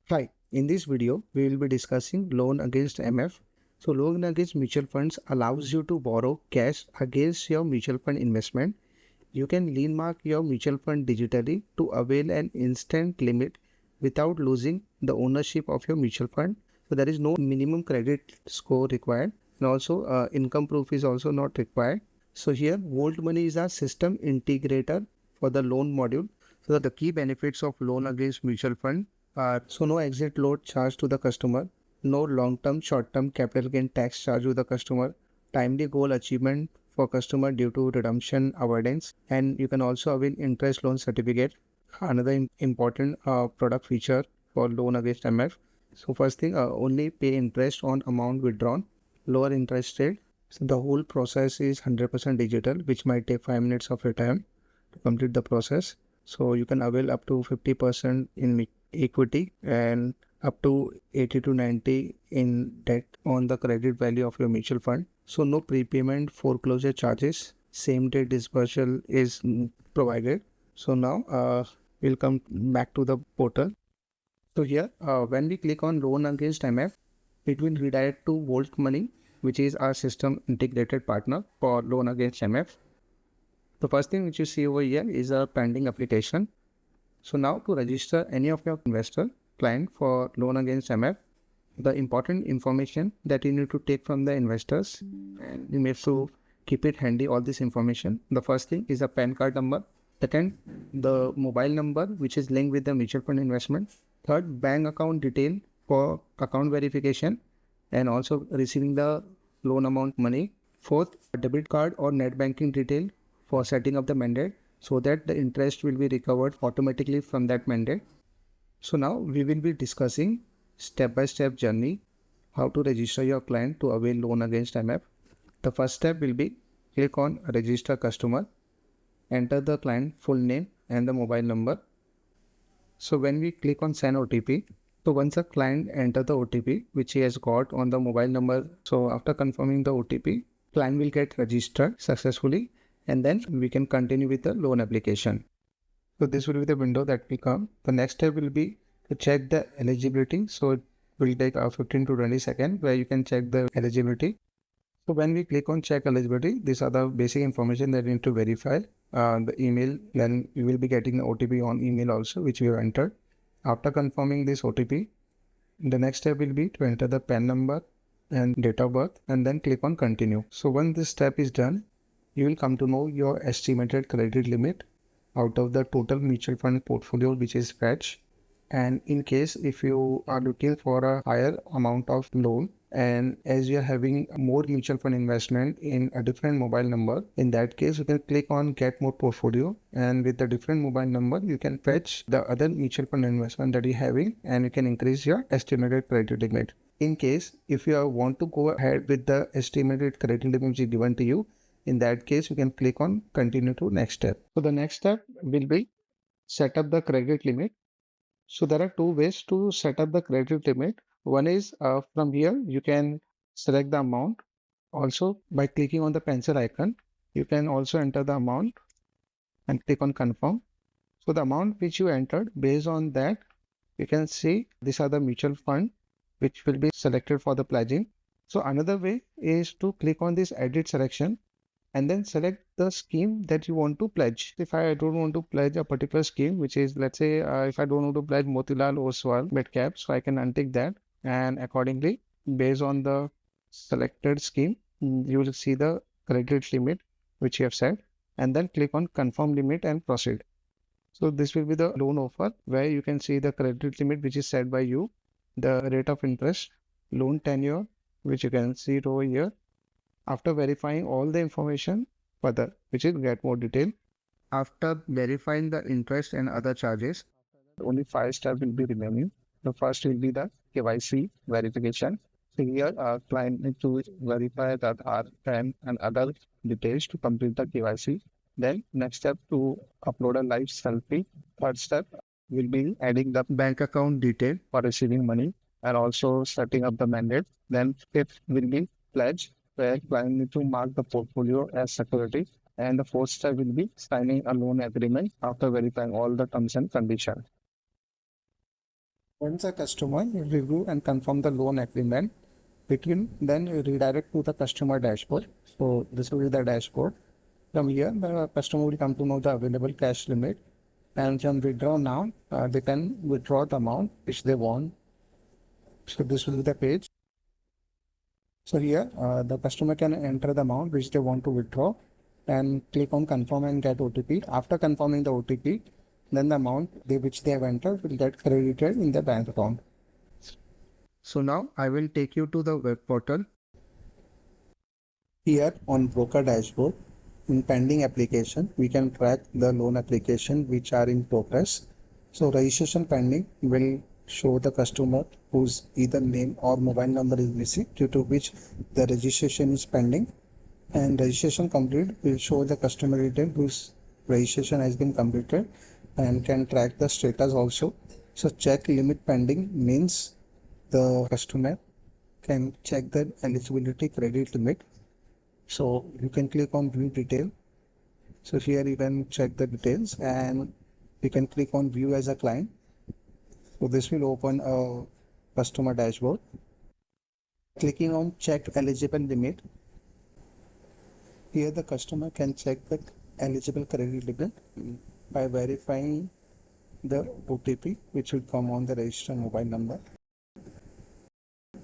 Hi, in this video, we will be discussing loan against MF. So loan against mutual funds allows you to borrow cash against your mutual fund investment. You can lien mark your mutual fund digitally to avail an instant limit without losing the ownership of your mutual fund. So there is no minimum credit score required, and also income proof is also not required. So here, Volt Money is a system integrator for the loan module. So the key benefits of loan against mutual fund are so no exit load charge to the customer, no long-term, short-term capital gain tax charge to the customer, timely goal achievement for customer due to redemption avoidance, and you can also avail interest loan certificate. Another important product feature for loan against MF. So first thing, only pay interest on amount withdrawn, lower interest rate. So the whole process is 100% digital, which might take 5 minutes of your time to complete the process. So you can avail up to 50% in equity and up to 80 to 90 in debt on the credit value of your mutual fund. So no prepayment foreclosure charges. Same day dispersal is provided. So now we'll come back to the portal. So here when we click on loan against MF, it will redirect to Volt Money, which is our system integrated partner for loan against MF. The first thing which you see over here is a pending application. So now to register any of your investor client for loan against MF, the important information that you need to take from the investors, and you have to keep it handy, all this information. The first thing is a PAN card number. Second, the mobile number which is linked with the mutual fund investment. Third, bank account detail for account verification and also receiving the loan amount money. Fourth, a debit card or net banking detail for setting up the mandate so that the interest will be recovered automatically from that mandate. So now we will be discussing step-by-step journey how to register your client to avail loan against MF. The first step will be click on register customer, enter the client full name and the mobile number. So when we click on send OTP, so once a client enter the OTP which he has got on the mobile number, so after confirming the OTP, client will get registered successfully and then we can continue with the loan application. So this will be the window that will come. The next step will be to check the eligibility. So it will take 15 to 20 seconds where you can check the eligibility. So when we click on check eligibility, these are the basic information that you need to verify. The email, then you will be getting the OTP on email also, which we have entered. After confirming this OTP, the next step will be to enter the PAN number and date of birth and then click on continue. So once this step is done, you will come to know your estimated credit limit out of the total mutual fund portfolio which is fetched. And in case if you are looking for a higher amount of loan and as you are having more mutual fund investment in a different mobile number, in that case you can click on get more portfolio and with the different mobile number you can fetch the other mutual fund investment that you're having and you can increase your estimated credit limit. In case if you want to go ahead with the estimated credit limit which is given to you, in that case you can click on continue to next step. So the next step will be set up the credit limit. So there are two ways to set up the credit limit. One is from here you can select the amount. Also by clicking on the pencil icon, you can also enter the amount and click on confirm. So the amount which you entered, based on that you can see these are the mutual fund which will be selected for the pledging. So another way is to click on this edit selection and then select the scheme that you want to pledge. If I don't want to pledge a particular scheme, which is, let's say, if I don't want to pledge Motilal Oswal Medcap, so I can untick that, and accordingly, based on the selected scheme, you will see the credit limit which you have set, and then click on confirm limit and proceed. So this will be the loan offer where you can see the credit limit which is set by you, the rate of interest, loan tenure, which you can see it over here. After verifying all the information further, which is get more detail. After verifying the interest and other charges, only 5 steps will be remaining. The first will be the KYC verification. So here our client needs to verify that our PAN and other details to complete the KYC. Then next step to upload a live selfie. Third step will be adding the bank account detail for receiving money and also setting up the mandate. Then fifth will be pledge, where client need to mark the portfolio as security. And the fourth step will be signing a loan agreement after verifying all the terms and conditions. Once a customer review and confirm the loan agreement, it will then redirect to the customer dashboard. So this will be the dashboard. From here, the customer will come to know the available cash limit and can withdraw now. They can withdraw the amount which they want. So this will be the page. So here, the customer can enter the amount which they want to withdraw and click on confirm and get OTP. After confirming the OTP, then the amount which they have entered will get credited in the bank account. So now I will take you to the web portal. Here on broker dashboard, in pending application, we can track the loan application which are in progress. So registration pending will show the customer whose either name or mobile number is missing, due to which the registration is pending. And registration complete will show the customer detail whose registration has been completed and can track the status also. So check limit pending means the customer can check the eligibility credit limit. So you can click on view detail. So here you can check the details and you can click on view as a client. So this will open a customer dashboard. Clicking on check eligible limit. Here the customer can check the eligible credit limit by verifying the OTP which will come on the registered mobile number.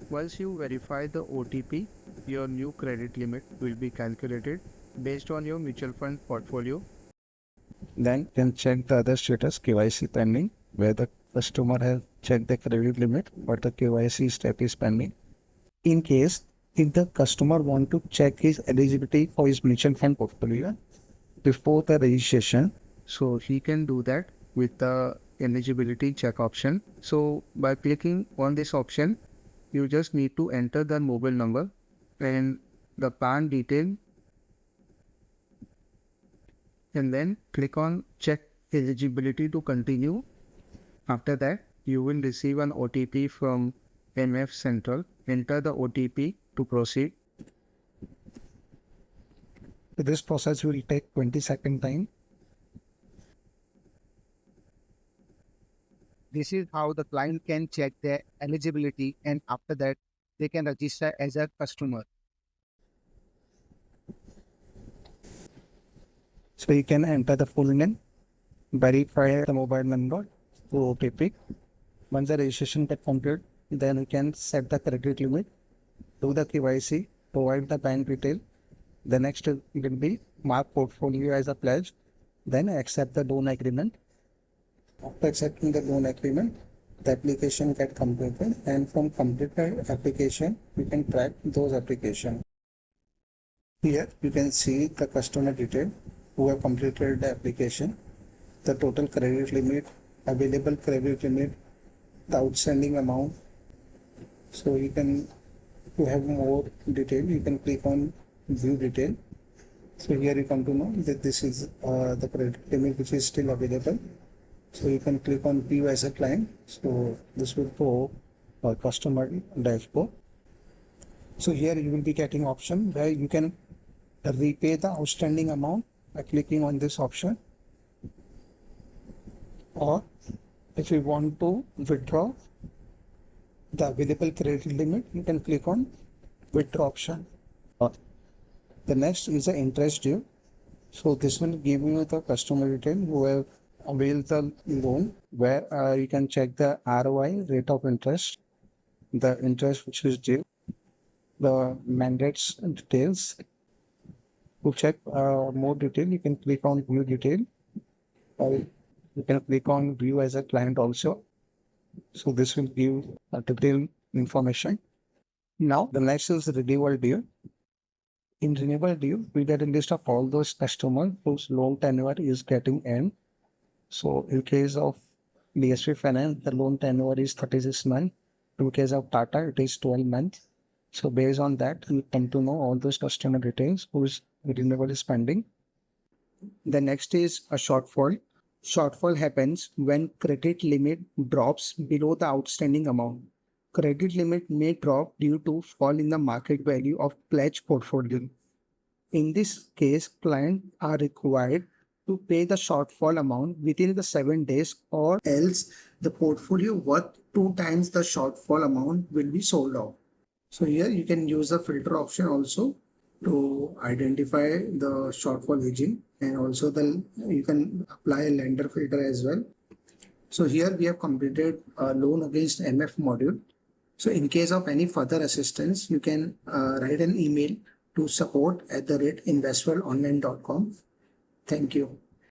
Once you verify the OTP, your new credit limit will be calculated based on your mutual fund portfolio. Then you can check the other status KYC pending, where the customer has checked the credit limit but the KYC step is pending. In case if the customer want to check his eligibility for his mutual fund portfolio before the registration, so he can do that with the eligibility check option. So by clicking on this option, you just need to enter the mobile number and the PAN detail and then click on check eligibility to continue. After that, you will receive an OTP from LAMF Central. Enter the OTP to proceed. This process will take 20-second time. This is how the client can check their eligibility, and after that they can register as a customer. So you can enter the full name, verify the mobile number through OTP. Once the registration gets completed, then you can set the credit limit, do the KYC, provide the bank detail. The next will be mark portfolio as a pledge, then accept the loan agreement. After accepting the loan agreement, the application gets completed, and from completed application, you can track those applications. Here you can see the customer detail who have completed the application, the total credit limit, available credit limit, the outstanding amount. So you can, to have more detail, you can click on view detail. So here you come to know that this is the credit limit which is still available. So you can click on view as a client. So this will go customer dashboard. So here you will be getting option where you can repay the outstanding amount by clicking on this option, or if you want to withdraw the available credit limit, you can click on withdraw option. The next is the interest due. So this will give you the customer detail who have availed the loan, where you can check the ROI, rate of interest, the interest which is due, the mandates details. To check more detail, you can click on view detail, or you can click on view as a client also. So this will give detailed information. Now the next is renewal due. In renewal due, we get a list of all those customers whose loan tenure is getting end. So in case of BSV Finance, the loan tenure is 36 months. In case of Tata, it is 12 months. So based on that, you come to know all those customer details whose renewal is pending. The next is a shortfall. Shortfall happens when credit limit drops below the outstanding amount. Credit limit may drop due to fall in the market value of pledged portfolio. In this case, clients are required to pay the shortfall amount within the 7 days, or else the portfolio worth 2 times the shortfall amount will be sold off. So here you can use the filter option also to identify the shortfall hedging, and also you can apply a lender filter as well. So here we have completed a loan against MF module. So in case of any further assistance, you can write an email to support@investwellonline.com. Thank you.